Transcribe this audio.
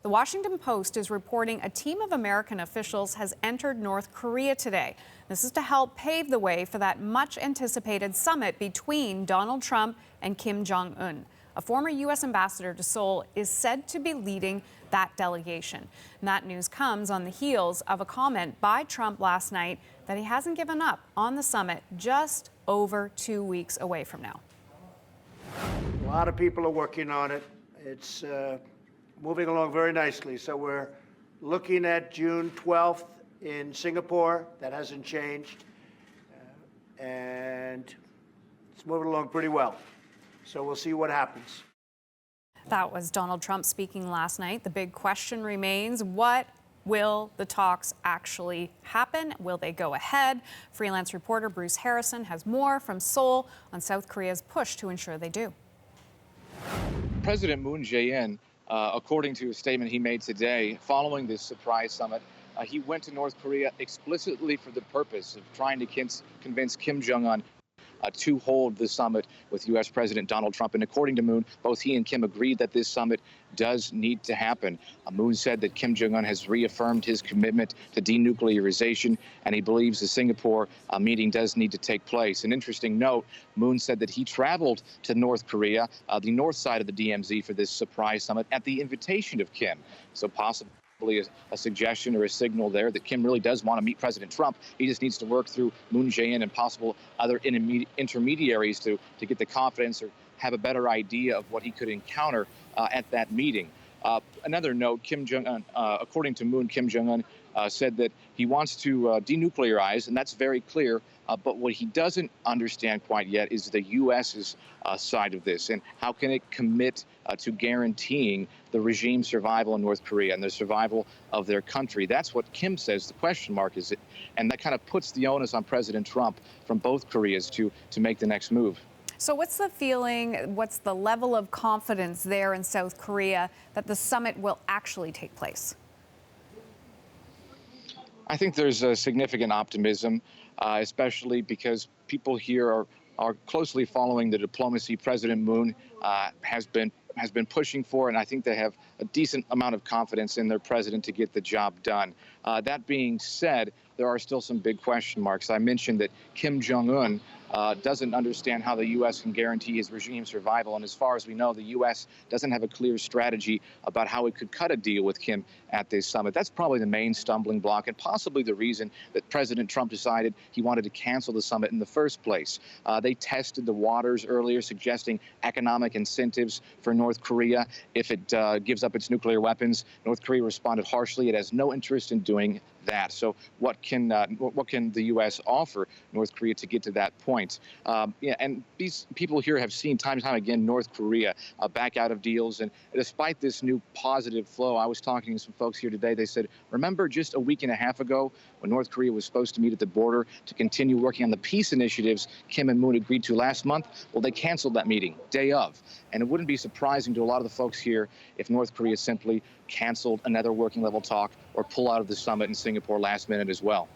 The Washington Post is reporting a team of American officials has entered North Korea today. This is to help pave the way for that much-anticipated summit between Donald Trump and Kim Jong-un. A former U.S. ambassador to Seoul is said to be leading that delegation. And that news comes on the heels of a comment by Trump last night that he hasn't given up on the summit just over 2 weeks away from now. A lot of people are working on it. It's moving along very nicely. So we're looking at June 12th in Singapore. That hasn't changed. And it's moving along pretty well. So we'll see what happens. That was Donald Trump speaking last night. The big question remains, what will the talks actually happen? Will they go ahead? Freelance reporter Bruce Harrison has more from Seoul on South Korea's push to ensure they do. President Moon Jae-in, according to a statement he made today, following this surprise summit, he went to North Korea explicitly for the purpose of trying to convince Kim Jong-un to hold the summit with U.S. President Donald Trump. And according to Moon, both he and Kim agreed that this summit does need to happen. Moon said that Kim Jong-un has reaffirmed his commitment to denuclearization, and he believes the Singapore meeting does need to take place. An interesting note, Moon said that he traveled to North Korea, the north side of the DMZ, for this surprise summit at the invitation of Kim. So possibly a suggestion or a signal there that Kim really does want to meet President Trump. He just needs to work through Moon Jae-in and possible other intermediaries to get the confidence or have a better idea of what he could encounter at that meeting. Another note, Kim Jong-un, according to Moon, Kim Jong-un said that he wants to denuclearize, and that's very clear. But what he doesn't understand quite yet is the U.S.'s side of this, and how can it commit to guaranteeing the regime's survival in North Korea and the survival of their country. That's what Kim says the question mark is, and that kind of puts the onus on President Trump from both Koreas to make the next move. So what's the feeling, what's the level of confidence there in South Korea that the summit will actually take place? I think there's a significant optimism, especially because people here are closely following the diplomacy President Moon has been pushing for, and I think they have a decent amount of confidence in their president to get the job done. That being said, there are still some big question marks. I mentioned that Kim Jong-un doesn't understand how the U.S. can guarantee his regime's survival, and as far as we know, the U.S. doesn't have a clear strategy about how it could cut a deal with Kim at this summit. That's probably the main stumbling block and possibly the reason that President Trump decided he wanted to cancel the summit in the first place. They tested the waters earlier, suggesting economic incentives for North Korea if it gives up its nuclear weapons. North Korea responded harshly. It has no interest in doing that. So what can the U.S. offer North Korea to get to that point? And these people here have seen time and time again North Korea back out of deals. And despite this new positive flow, I was talking to some folks here today. They said, remember just a week and a half ago when North Korea was supposed to meet at the border to continue working on the peace initiatives Kim and Moon agreed to last month? Well, they canceled that meeting day of. And it wouldn't be surprising to a lot of the folks here if North Korea simply canceled another working level talk or pull out of the summit in Singapore last minute as well.